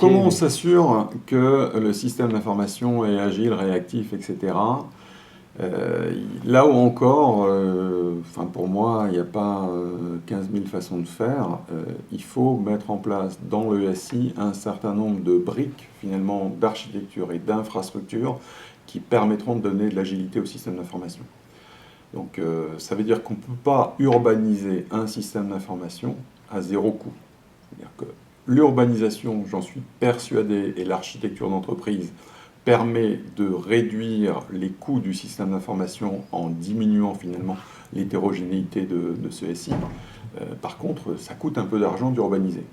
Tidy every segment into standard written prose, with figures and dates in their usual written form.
Comment on s'assure que le système d'information est agile, réactif, etc. Là où encore, enfin pour moi, il n'y a pas 15 000 façons de faire. Il faut mettre en place dans le SI un certain nombre de briques, finalement, d'architecture et d'infrastructure qui permettront de donner de l'agilité au système d'information. Donc ça veut dire qu'on ne peut pas urbaniser un système d'information à zéro coût. C'est-à-dire que l'urbanisation, j'en suis persuadé, et l'architecture d'entreprise permet de réduire les coûts du système d'information en diminuant finalement l'hétérogénéité de ce SI. Par contre, ça coûte un peu d'argent d'urbaniser.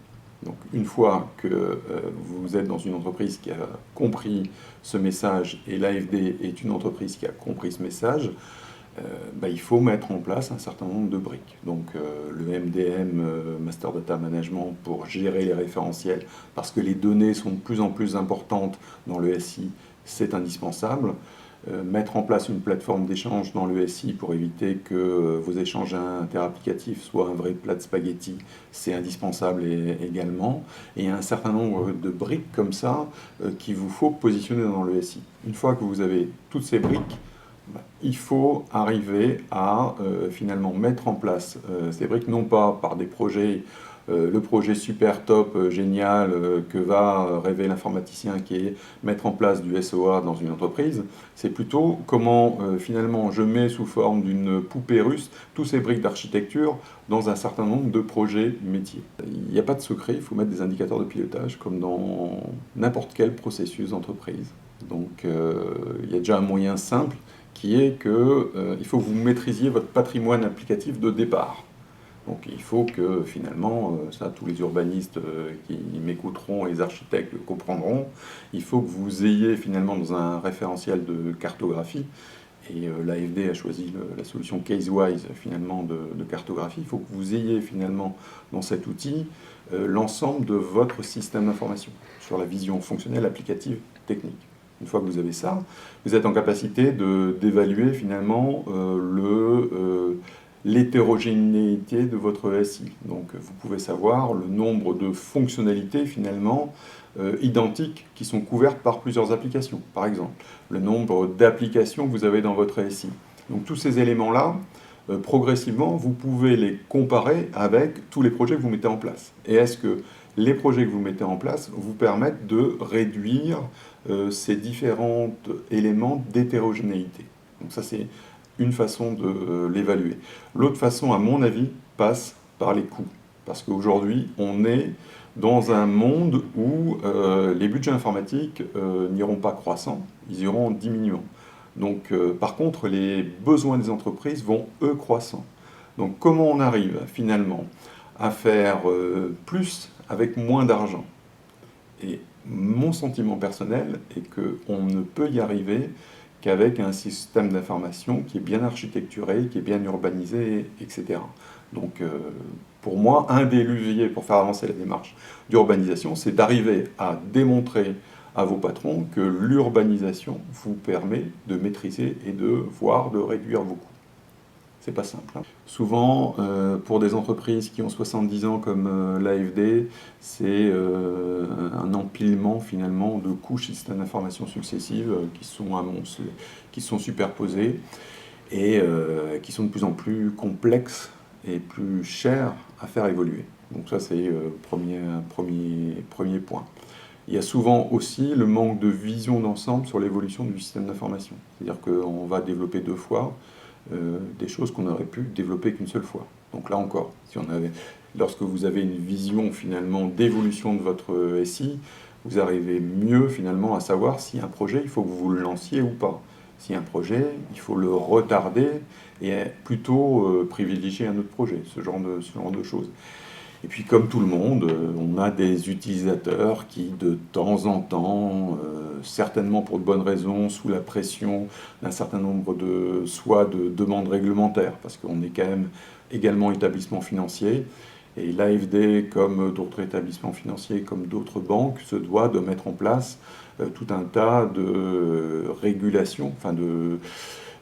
Donc une fois que vous êtes dans une entreprise qui a compris ce message, et l'AFD est une entreprise qui a compris ce message, il faut mettre en place un certain nombre de briques. Donc le MDM, Master Data Management, pour gérer les référentiels, parce que les données sont de plus en plus importantes dans le SI, c'est indispensable. Mettre en place une plateforme d'échange dans le SI pour éviter que vos échanges interapplicatifs soient un vrai plat de spaghettis, c'est indispensable également. Et il y a un certain nombre de briques comme ça qu'il vous faut positionner dans le SI. Une fois que vous avez toutes ces briques, il faut arriver à finalement mettre en place ces briques, non pas par des projets, le projet super top, génial, que va rêver l'informaticien qui est mettre en place du SOA dans une entreprise, c'est plutôt comment finalement je mets sous forme d'une poupée russe tous ces briques d'architecture dans un certain nombre de projets métiers. Il n'y a pas de secret, il faut mettre des indicateurs de pilotage comme dans n'importe quel processus d'entreprise. Donc il y a déjà un moyen simple qui est qu'il faut que vous maîtrisiez votre patrimoine applicatif de départ. Donc il faut que finalement, ça tous les urbanistes qui m'écouteront, les architectes comprendront, il faut que vous ayez finalement dans un référentiel de cartographie, et l'AFD a choisi la solution Casewise finalement de cartographie, il faut que vous ayez finalement dans cet outil l'ensemble de votre système d'information sur la vision fonctionnelle, applicative, technique. Une fois que vous avez ça, vous êtes en capacité d'évaluer finalement l'hétérogénéité de votre SI. Donc vous pouvez savoir le nombre de fonctionnalités finalement identiques qui sont couvertes par plusieurs applications. Par exemple, le nombre d'applications que vous avez dans votre SI. Donc tous ces éléments-là, progressivement, vous pouvez les comparer avec tous les projets que vous mettez en place. Et est-ce que les projets que vous mettez en place vous permettent de réduire ces différents éléments d'hétérogénéité? Donc ça, c'est une façon de l'évaluer. L'autre façon, à mon avis, passe par les coûts. Parce qu'aujourd'hui, on est dans un monde où les budgets informatiques n'iront pas croissant, ils iront en diminuant. Donc, par contre, les besoins des entreprises vont, eux, croissant. Donc, comment on arrive finalement à faire plus avec moins d'argent? Et mon sentiment personnel est qu'on ne peut y arriver qu'avec un système d'information qui est bien architecturé, qui est bien urbanisé, etc. Donc, pour moi, un des leviers pour faire avancer la démarche d'urbanisation, c'est d'arriver à démontrer à vos patrons que l'urbanisation vous permet de maîtriser et de réduire vos coûts. C'est pas simple, hein. Souvent, pour des entreprises qui ont 70 ans comme l'AFD, c'est un empilement finalement de couches systèmes d'information successives qui sont superposées et qui sont de plus en plus complexes et plus chères à faire évoluer. Donc ça, c'est le premier point. Il y a souvent aussi le manque de vision d'ensemble sur l'évolution du système d'information. C'est-à-dire qu'on va développer deux fois des choses qu'on aurait pu développer qu'une seule fois. Donc là encore, lorsque vous avez une vision finalement d'évolution de votre SI, vous arrivez mieux finalement à savoir si un projet, il faut que vous le lanciez ou pas. Si un projet, il faut le retarder et plutôt privilégier un autre projet, ce genre de choses. Et puis comme tout le monde, on a des utilisateurs qui de temps en temps, certainement pour de bonnes raisons, sous la pression d'un certain nombre soit de demandes réglementaires, parce qu'on est quand même également établissement financier, et l'AFD, comme d'autres établissements financiers, comme d'autres banques, se doit de mettre en place tout un tas de régulations, enfin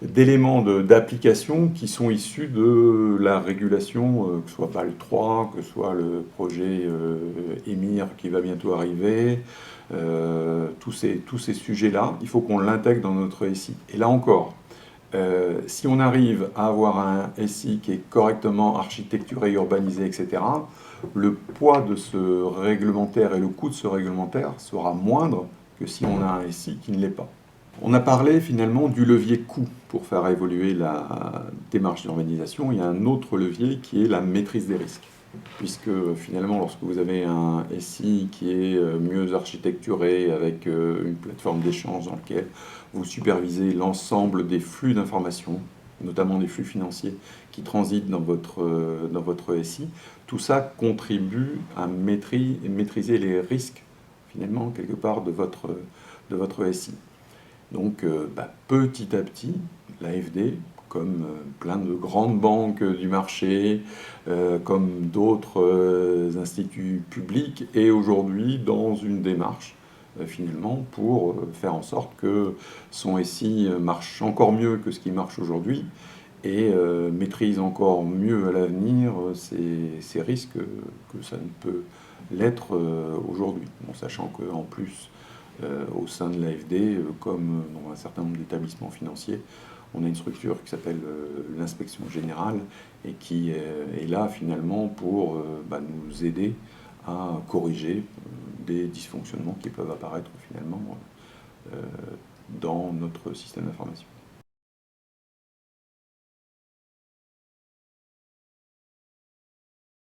d'éléments d'application qui sont issus de la régulation, que ce soit BAL 3, que ce soit le projet EMIR qui va bientôt arriver, tous ces sujets-là, il faut qu'on l'intègre dans notre SI. Et là encore, si on arrive à avoir un SI qui est correctement architecturé, urbanisé, etc., le poids de ce réglementaire et le coût de ce réglementaire sera moindre que si on a un SI qui ne l'est pas. On a parlé finalement du levier coût pour faire évoluer la démarche d'urbanisation. Il y a un autre levier qui est la maîtrise des risques. Puisque finalement, lorsque vous avez un SI qui est mieux architecturé avec une plateforme d'échange dans laquelle vous supervisez l'ensemble des flux d'informations, notamment des flux financiers qui transitent dans votre SI, tout ça contribue à maîtriser les risques finalement quelque part de votre SI. Donc petit à petit, l'AFD, comme plein de grandes banques du marché, comme d'autres instituts publics, est aujourd'hui dans une démarche finalement pour faire en sorte que son SI marche encore mieux que ce qui marche aujourd'hui et maîtrise encore mieux à l'avenir ces risques que ça ne peut l'être aujourd'hui, en sachant qu'en plus, au sein de l'AFD, comme dans un certain nombre d'établissements financiers, on a une structure qui s'appelle l'inspection générale et qui est là finalement pour nous aider à corriger des dysfonctionnements qui peuvent apparaître finalement dans notre système d'information.